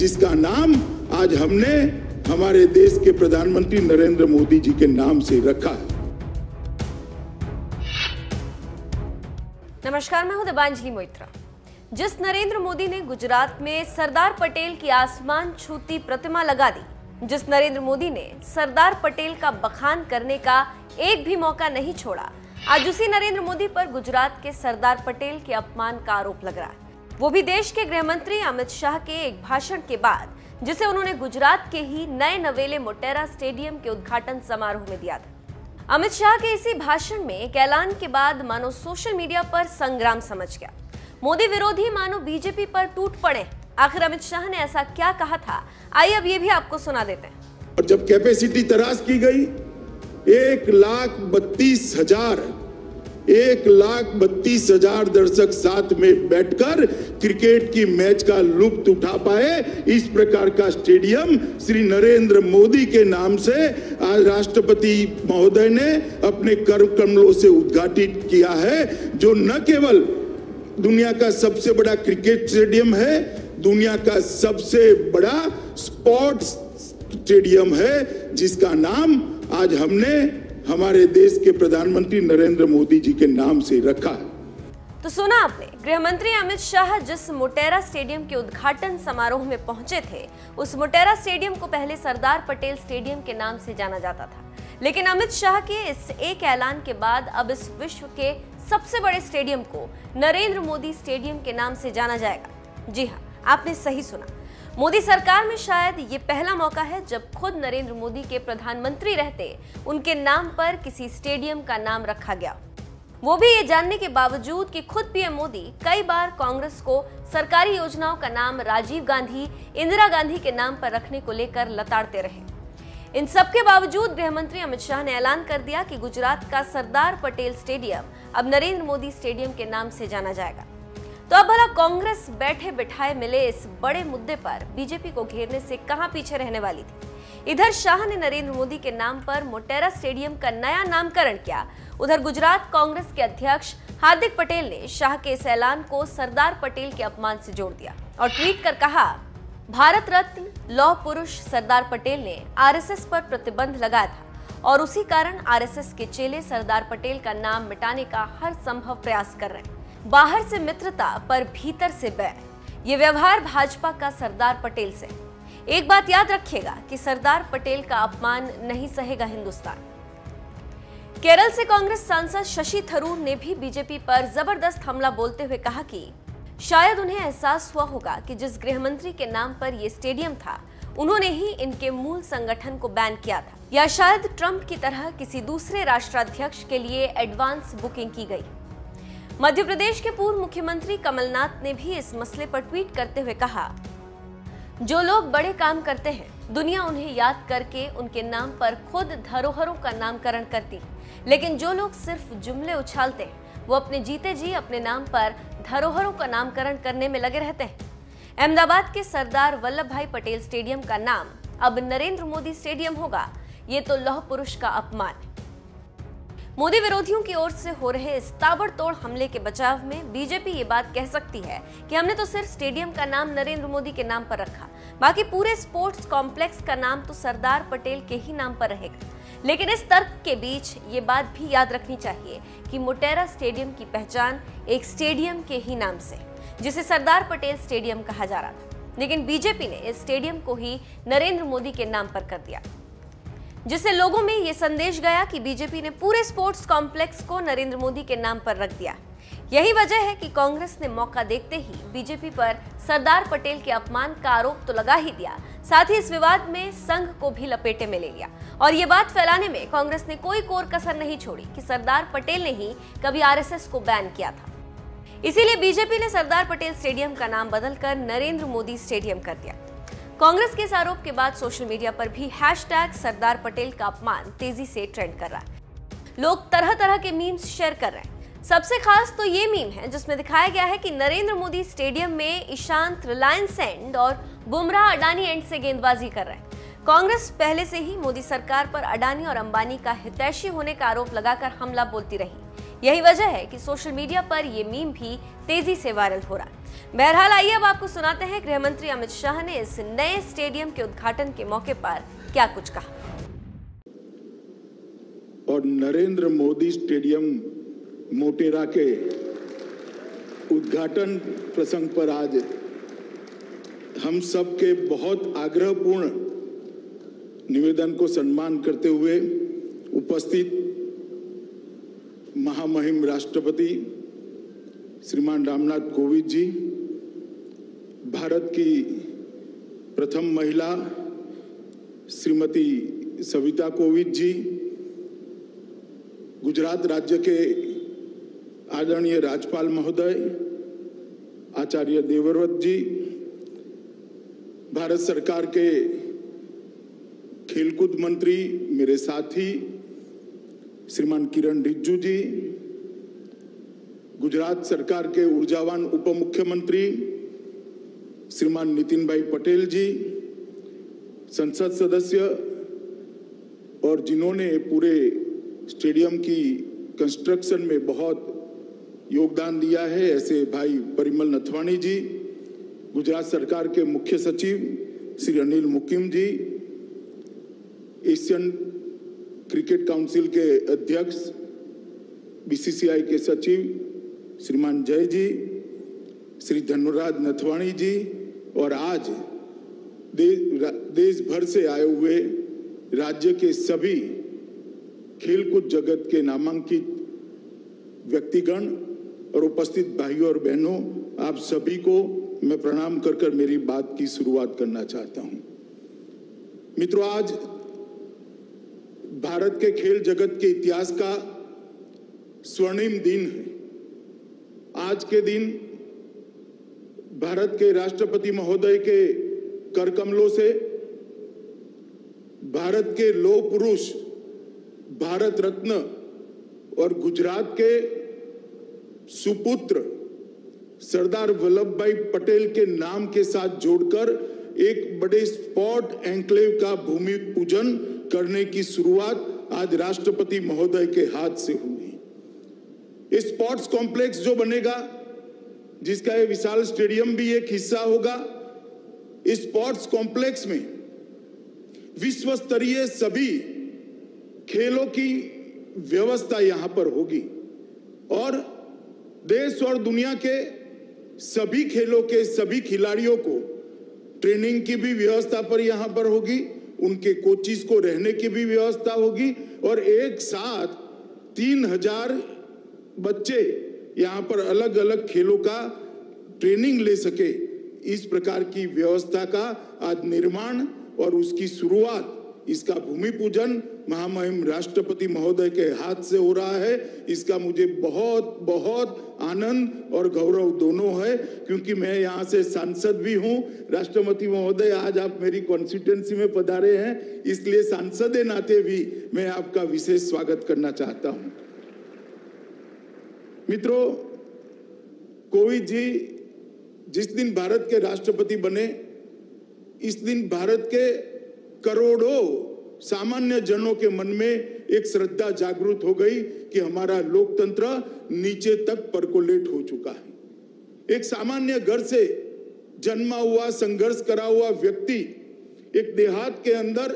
जिसका नाम आज हमने हमारे देश के प्रधानमंत्री नरेंद्र मोदी जी के नाम से रखा है। नमस्कार, मैं हूं दिबांजलि मोइत्रा। जिस नरेंद्र मोदी ने गुजरात में सरदार पटेल की आसमान छूती प्रतिमा लगा दी, जिस नरेंद्र मोदी ने सरदार पटेल का बखान करने का एक भी मौका नहीं छोड़ा, आज उसी नरेंद्र मोदी पर गुजरात के सरदार पटेल के अपमान का आरोप लग रहा है, वो भी देश के गृह मंत्री अमित शाह के एक भाषण के बाद, जिसे उन्होंने गुजरात के ही नए नवेले मोटेरा स्टेडियम के उद्घाटन समारोह में दिया था। अमित शाह के इसी भाषण में एक ऐलान के बाद मानो सोशल मीडिया पर संग्राम समझ गया। मोदी विरोधी मानो बीजेपी पर टूट पड़े। आखिर अमित शाह ने ऐसा क्या कहा था, आइए अब ये भी आपको सुना देते हैं। और जब कैपेसिटी तराश की गई 1,32,000 दर्शक साथ में बैठकर क्रिकेट की मैच का लुत्फ उठा पाए, इस प्रकार का स्टेडियम श्री नरेंद्र मोदी के नाम से आज राष्ट्रपति महोदय ने अपने कर कमलों से उद्घाटित किया है, जो न केवल दुनिया का सबसे बड़ा क्रिकेट स्टेडियम है, दुनिया का सबसे बड़ा स्पोर्ट्स स्टेडियम है, जिसका नाम आज हमने हमारे देश के प्रधानमंत्री नरेंद्र मोदी जी के नाम से रखा है। तो सुना आपने, गृह मंत्री अमित शाह जिस मोटेरा स्टेडियम के उद्घाटन समारोह में पहुंचे थे, उस मोटेरा स्टेडियम को पहले सरदार पटेल स्टेडियम के नाम से जाना जाता था। लेकिन अमित शाह के इस एक ऐलान के बाद अब इस विश्व के सबसे बड़े स्टेडियम को नरेंद्र मोदी स्टेडियम के नाम से जाना जाएगा। जी हाँ, आपने सही सुना। मोदी सरकार में शायद ये पहला मौका है जब खुद नरेंद्र मोदी के प्रधानमंत्री रहते उनके नाम पर किसी स्टेडियम का नाम रखा गया, वो भी ये जानने के बावजूद कि खुद पीएम मोदी कई बार कांग्रेस को सरकारी योजनाओं का नाम राजीव गांधी, इंदिरा गांधी के नाम पर रखने को लेकर लताड़ते रहे। इन सब के बावजूद गृह मंत्री अमित शाह ने ऐलान कर दिया कि गुजरात का सरदार पटेल स्टेडियम अब नरेंद्र मोदी स्टेडियम के नाम से जाना जाएगा। तो अब भला कांग्रेस बैठे बिठाए मिले इस बड़े मुद्दे पर बीजेपी को घेरने से कहां पीछे रहने वाली थी। इधर शाह ने नरेंद्र मोदी के नाम पर मोटेरा स्टेडियम का नया नामकरण किया, उधर गुजरात कांग्रेस के अध्यक्ष हार्दिक पटेल ने शाह के इस ऐलान को सरदार पटेल के अपमान से जोड़ दिया और ट्वीट कर कहा, भारत रत्न लौह पुरुष सरदार पटेल ने आरएसएस पर प्रतिबंध लगाया था और उसी कारण आरएसएस के चेले सरदार पटेल का नाम मिटाने का हर संभव प्रयास कर रहे हैं। बाहर से मित्रता पर भीतर से बैर, ये व्यवहार भाजपा का सरदार पटेल से। एक बात याद रखिएगा कि सरदार पटेल का अपमान नहीं सहेगा हिंदुस्तान। केरल से कांग्रेस सांसद शशि थरूर ने भी बीजेपी पर जबरदस्त हमला बोलते हुए कहा कि शायद उन्हें एहसास हुआ होगा कि जिस गृह मंत्री के नाम पर यह स्टेडियम था, उन्होंने ही इनके मूल संगठन को बैन किया था, या शायद ट्रंप की तरह किसी दूसरे राष्ट्राध्यक्ष के लिए एडवांस बुकिंग की गई। मध्य प्रदेश के पूर्व मुख्यमंत्री कमलनाथ ने भी इस मसले पर ट्वीट करते हुए कहा, जो लोग बड़े काम करते हैं, दुनिया उन्हें याद करके उनके नाम पर खुद धरोहरों का नामकरण करती है, लेकिन जो लोग सिर्फ जुमले उछालते हैं, वो अपने जीते जी अपने नाम पर धरोहरों का नामकरण करने में लगे रहते हैं। अहमदाबाद के सरदार वल्लभ भाई पटेल स्टेडियम का नाम अब नरेंद्र मोदी स्टेडियम होगा, ये तो लौह पुरुष का अपमान है। मोदी विरोधियों की ओर से हो रहे इस ताबड़तोड़ हमले के बचाव में बीजेपी ये बात कह सकती है कि हमने तो सिर्फ स्टेडियम का नाम नरेंद्र मोदी के नाम पर रखा, बाकी पूरे स्पोर्ट्स कॉम्प्लेक्स का नाम तो सरदार पटेल के ही नाम पर रहेगा। लेकिन इस तर्क के बीच ये बात भी याद रखनी चाहिए कि मोटेरा स्टेडियम की पहचान एक स्टेडियम के ही नाम से, जिसे सरदार पटेल स्टेडियम कहा जा रहा था, लेकिन बीजेपी ने इस स्टेडियम को ही नरेंद्र मोदी के नाम पर कर दिया, जिससे लोगों में ये संदेश गया कि बीजेपी ने पूरे स्पोर्ट्स कॉम्प्लेक्स को नरेंद्र मोदी के नाम पर रख दिया। यही वजह है कि कांग्रेस ने मौका देखते ही बीजेपी पर सरदार पटेल के अपमान का आरोप तो लगा ही दिया, साथ ही इस विवाद में संघ को भी लपेटे में ले लिया। और ये बात फैलाने में कांग्रेस ने कोई कोर कसर नहीं छोड़ी कि सरदार पटेल ने ही कभी आरएसएस को बैन किया था। इसीलिए बीजेपी ने सरदार पटेल स्टेडियम का नाम बदलकर नरेंद्र मोदी स्टेडियम कर दिया। कांग्रेस के इस आरोप के बाद सोशल मीडिया पर भी हैशटैग सरदार पटेल का अपमान तेजी से ट्रेंड कर रहा है। लोग तरह तरह के मीम्स शेयर कर रहे हैं। सबसे खास तो ये मीम है जिसमें दिखाया गया है कि नरेंद्र मोदी स्टेडियम में ईशांत रिलायंस एंड और बुमराह अडानी एंड से गेंदबाजी कर रहे हैं। कांग्रेस पहले से ही मोदी सरकार पर अडानी और अंबानी का हितैषी होने का आरोप लगाकर हमला बोलती रही। यही वजह है कि सोशल मीडिया पर ये मीम भी तेजी से वायरल हो रहा है। बहरहाल आइए अब आपको सुनाते हैं गृह मंत्री अमित शाह ने इस नए स्टेडियम के उद्घाटन के मौके पर क्या कुछ कहा। और नरेंद्र मोदी स्टेडियम मोटेरा के उद्घाटन प्रसंग पर आज हम सब के बहुत आग्रहपूर्ण निवेदन को सम्मान करते हुए उपस्थित महामहिम राष्ट्रपति श्रीमान रामनाथ कोविंद जी, भारत की प्रथम महिला श्रीमती सविता कोविंद जी, गुजरात राज्य के आदरणीय राज्यपाल महोदय आचार्य देवव्रत जी, भारत सरकार के खेलकूद मंत्री मेरे साथी श्रीमान किरण रिजिजू जी, गुजरात सरकार के ऊर्जावान उप मुख्यमंत्री श्रीमान नितिन भाई पटेल जी, संसद सदस्य और जिन्होंने पूरे स्टेडियम की कंस्ट्रक्शन में बहुत योगदान दिया है, ऐसे भाई परिमल नथवाणी जी, गुजरात सरकार के मुख्य सचिव श्री अनिल मुकिम जी, एशियन क्रिकेट काउंसिल के अध्यक्ष बीसीसीआई के सचिव श्रीमान जय जी, श्री धनुराज नथवाणी जी और आज देश भर से आए हुए राज्य के सभी खेलकूद जगत के नामांकित व्यक्तिगण और उपस्थित भाइयों और बहनों, आप सभी को मैं प्रणाम कर मेरी बात की शुरुआत करना चाहता हूं। मित्रों, आज भारत के खेल जगत के इतिहास का स्वर्णिम दिन है। आज के दिन भारत के राष्ट्रपति महोदय के कर कमलों से भारत के लौह पुरुष, भारत रत्न और गुजरात के सुपुत्र सरदार वल्लभ भाई पटेल के नाम के साथ जोड़कर एक बड़े स्पोर्ट एन्क्लेव का भूमि पूजन करने की शुरुआत आज राष्ट्रपति महोदय के हाथ से हुई। इस स्पोर्ट्स कॉम्प्लेक्स जो बनेगा, जिसका ये विशाल स्टेडियम भी एक हिस्सा होगा, इस स्पोर्ट्स कॉम्प्लेक्स में विश्व स्तरीय सभी खेलों की व्यवस्था यहां पर होगी और देश और दुनिया के सभी खेलों के सभी खिलाड़ियों को ट्रेनिंग की भी व्यवस्था पर यहां पर होगी, उनके कोचिज को रहने की भी व्यवस्था होगी और एक साथ 3000 बच्चे यहां पर अलग अलग खेलों का ट्रेनिंग ले सके, इस प्रकार की व्यवस्था का आज निर्माण और उसकी शुरुआत, इसका भूमि पूजन महामहिम राष्ट्रपति महोदय के हाथ से हो रहा है। इसका मुझे बहुत बहुत आनंद और गौरव दोनों है, क्योंकि मैं यहाँ से सांसद भी हूँ। राष्ट्रपति महोदय, आज आप मेरी कॉन्स्टिट्यूएंसी में पधारे हैं, इसलिए सांसद के नाते भी मैं आपका विशेष स्वागत करना चाहता हूँ। मित्रों, कोविंद जी जिस दिन भारत के राष्ट्रपति बने, इस दिन भारत के करोड़ों सामान्य जनों के मन में एक श्रद्धा जागृत हो गई कि हमारा लोकतंत्र नीचे तक परकोलेट हो चुका है। एक सामान्य घर से जन्मा हुआ, संघर्ष करा हुआ व्यक्ति, एक देहात के अंदर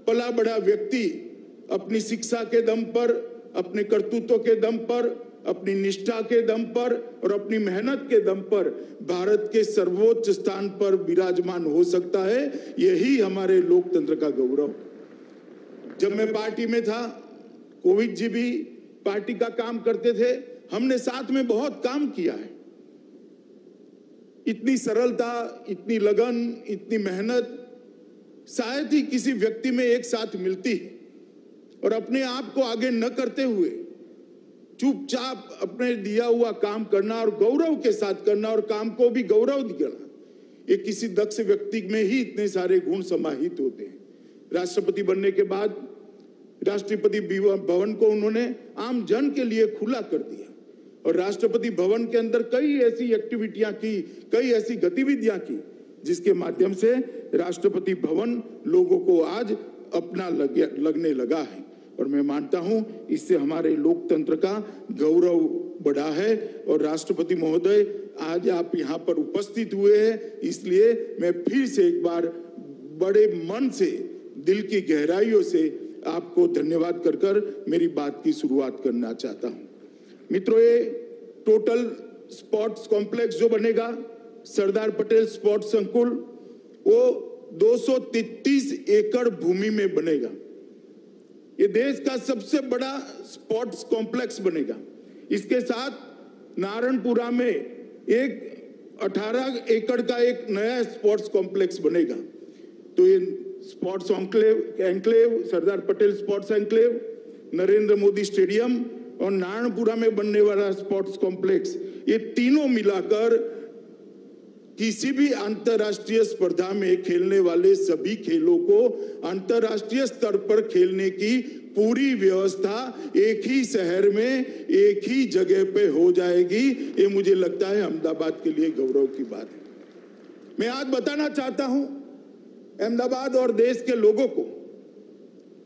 पला बड़ा व्यक्ति अपनी शिक्षा के दम पर, अपने कर्तृत्व के दम पर, अपनी निष्ठा के दम पर और अपनी मेहनत के दम पर भारत के सर्वोच्च स्थान पर विराजमान हो सकता है। यही हमारे लोकतंत्र का गौरव। जब मैं पार्टी में था, कोविंद जी भी पार्टी का काम करते थे, हमने साथ में बहुत काम किया है। इतनी सरलता, इतनी लगन, इतनी मेहनत शायद ही किसी व्यक्ति में एक साथ मिलती है। और अपने आप को आगे न करते हुए चुपचाप अपने दिया हुआ काम करना और गौरव के साथ करना और काम को भी गौरव देना, ये किसी दक्ष व्यक्ति में ही इतने सारे गुण समाहित होते हैं। राष्ट्रपति बनने के बाद राष्ट्रपति भवन को उन्होंने आम जन के लिए खुला कर दिया और राष्ट्रपति भवन के अंदर कई ऐसी एक्टिविटियां की, कई ऐसी गतिविधियां की, जिसके माध्यम से राष्ट्रपति भवन लोगों को आज अपना लगने लगा है। और मैं मानता हूं इससे हमारे लोकतंत्र का गौरव बढ़ा है। और राष्ट्रपति महोदय, आज आप यहां पर उपस्थित हुए हैं, इसलिए मैं फिर से एक बार बड़े मन से, दिल की गहराइयों से आपको धन्यवाद कर मेरी बात की शुरुआत करना चाहता हूं। मित्रों, ये टोटल स्पोर्ट्स कॉम्प्लेक्स जो बनेगा, सरदार पटेल स्पोर्ट्स संकुल, वो 233 एकड़ भूमि में बनेगा। ये देश का सबसे बड़ा स्पोर्ट्स कॉम्प्लेक्स बनेगा। इसके साथ नारायणपुरा में एक 18 एकड़ का एक नया स्पोर्ट्स कॉम्प्लेक्स बनेगा। तो ये sports enclave, Sardar Patel sports enclave, Narendra Modi stadium और नारायणपुरा में बनने वाला स्पोर्ट्स कॉम्प्लेक्स, ये तीनों मिलाकर किसी भी अंतरराष्ट्रीय स्पर्धा में खेलने वाले सभी खेलों को अंतरराष्ट्रीय स्तर पर खेलने की पूरी व्यवस्था एक ही शहर में, एक ही जगह पे हो जाएगी। ये मुझे लगता है अहमदाबाद के लिए गौरव की बात है। मैं आज बताना चाहता हूं अहमदाबाद और देश के लोगों को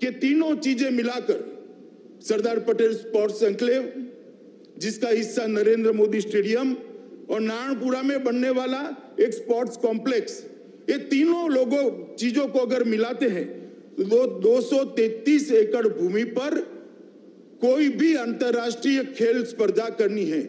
कि तीनों चीजें मिलाकर सरदार पटेल स्पोर्ट्स एन्क्लेव, जिसका हिस्सा नरेंद्र मोदी स्टेडियम और नारायणपुरा में बनने वाला एक स्पोर्ट्स कॉम्प्लेक्स, ये तीनों चीजों को अगर मिलाते हैं तो 233 एकड़ भूमि पर कोई भी अंतरराष्ट्रीय खेल स्पर्धा करनी है,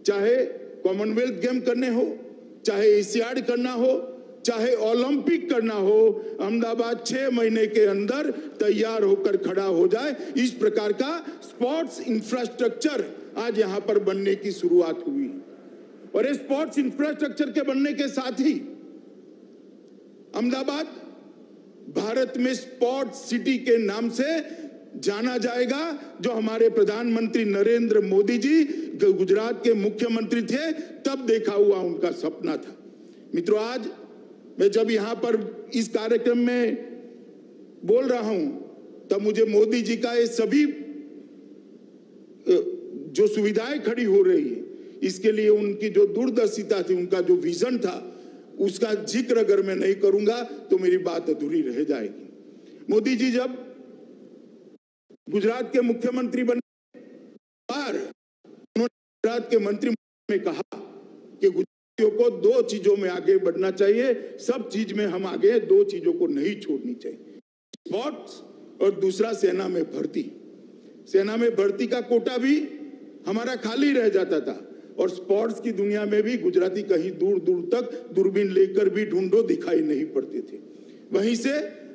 चाहे कॉमनवेल्थ गेम करने हो, चाहे एशियाड करना हो, चाहे ओलंपिक करना हो, अहमदाबाद 6 महीने के अंदर तैयार होकर खड़ा हो जाए। इस प्रकार का स्पोर्ट्स इंफ्रास्ट्रक्चर आज यहां पर बनने की शुरुआत हुई। और इस स्पोर्ट्स इंफ्रास्ट्रक्चर के बनने के साथ ही अहमदाबाद भारत में स्पोर्ट्स सिटी के नाम से जाना जाएगा, जो हमारे प्रधानमंत्री नरेंद्र मोदी जी गुजरात के मुख्यमंत्री थे तब देखा हुआ उनका सपना था। मित्रों, आज मैं जब यहां पर इस कार्यक्रम में बोल रहा हूं तब मुझे मोदी जी का ये सभी जो सुविधाएं खड़ी हो रही है, इसके लिए उनकी जो दूरदर्शिता थी, उनका जो विजन था, उसका जिक्र अगर मैं नहीं करूंगा तो मेरी बात अधूरी रह जाएगी। मोदी जी जब गुजरात के मुख्यमंत्री बने, उन्होंने गुजरात के मंत्री में कहा कि गुजरातियों को 2 चीजों में आगे बढ़ना चाहिए, सब चीज में हम आगे, 2 चीजों को नहीं छोड़नी चाहिए, स्पोर्ट्स और दूसरा सेना में भर्ती। सेना में भर्ती का कोटा भी हमारा खाली रह जाता था और स्पोर्ट्स की दुनिया में भी गुजराती कहीं दूर दूर तक दूरबीन लेकर भी ढूंढो दिखाई नहीं पड़ते थे। वहीं से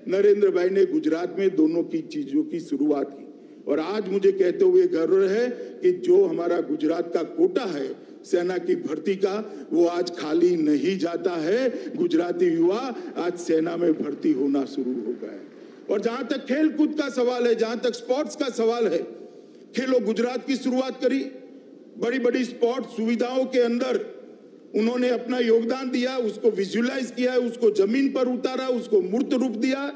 नरेंद्र भाई ने गुजरात में दोनों की चीजों की शुरुआत की और आज मुझे कहते हुए गर्व है कि जो हमारा गुजरात का कोटा है सेना की भर्ती का, वो आज खाली नहीं जाता है। गुजराती युवा आज सेना में भर्ती होना शुरू हो गए। और जहां तक खेल कूद का सवाल है, जहां तक स्पोर्ट्स का सवाल है, खेलो गुजरात की शुरुआत करी, बड़ी बड़ी स्पोर्ट्स सुविधाओं के अंदर उन्होंने अपना योगदान दिया, उसको विजुअलाइज किया, उसको जमीन पर उतारा, उसको मूर्त रूप दिया।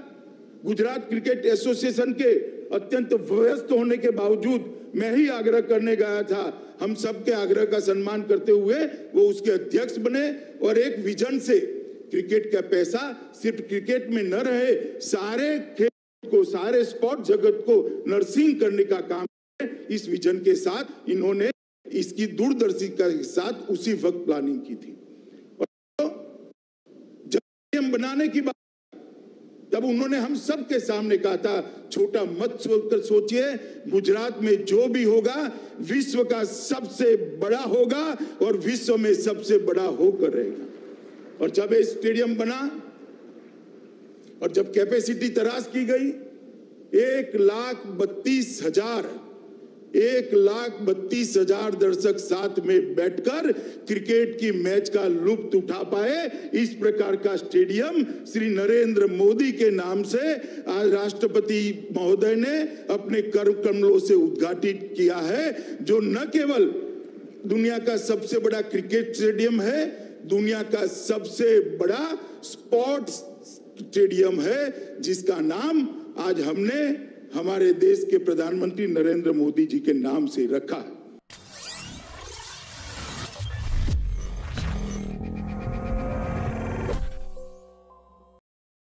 गुजरात क्रिकेट एसोसिएशन के अत्यंत व्यस्त होने के बावजूद मैं ही आग्रह करने गया था, हम सबके आग्रह का सम्मान करते हुए वो उसके अध्यक्ष बने और एक विजन से क्रिकेट का पैसा सिर्फ क्रिकेट में न रहे, सारे खेल को, सारे स्पोर्ट जगत को नर्सिंग करने का काम, इस विजन के साथ इन्होंने इसकी दूरदर्शिता के साथ उसी वक्त प्लानिंग की थी। और जब हम बनाने की बात, तब उन्होंने हम सब के सामने कहा था, छोटा मत सोचिए, गुजरात में जो भी होगा विश्व का सबसे बड़ा होगा और विश्व में सबसे बड़ा होकर रहेगा। और जब ये स्टेडियम बना और जब कैपेसिटी तलाश की गई, 1,32,000 दर्शक साथ में बैठकर क्रिकेट की मैच का लुत्फ उठा पाए, इस प्रकार का स्टेडियम श्री नरेंद्र मोदी के नाम से आज राष्ट्रपति महोदय ने अपने कर कमलों से उद्घाटित किया है, जो न केवल दुनिया का सबसे बड़ा क्रिकेट स्टेडियम है, दुनिया का सबसे बड़ा स्पोर्ट्स स्टेडियम है, जिसका नाम आज हमने हमारे देश के प्रधानमंत्री नरेंद्र मोदी जी के नाम से रखा है।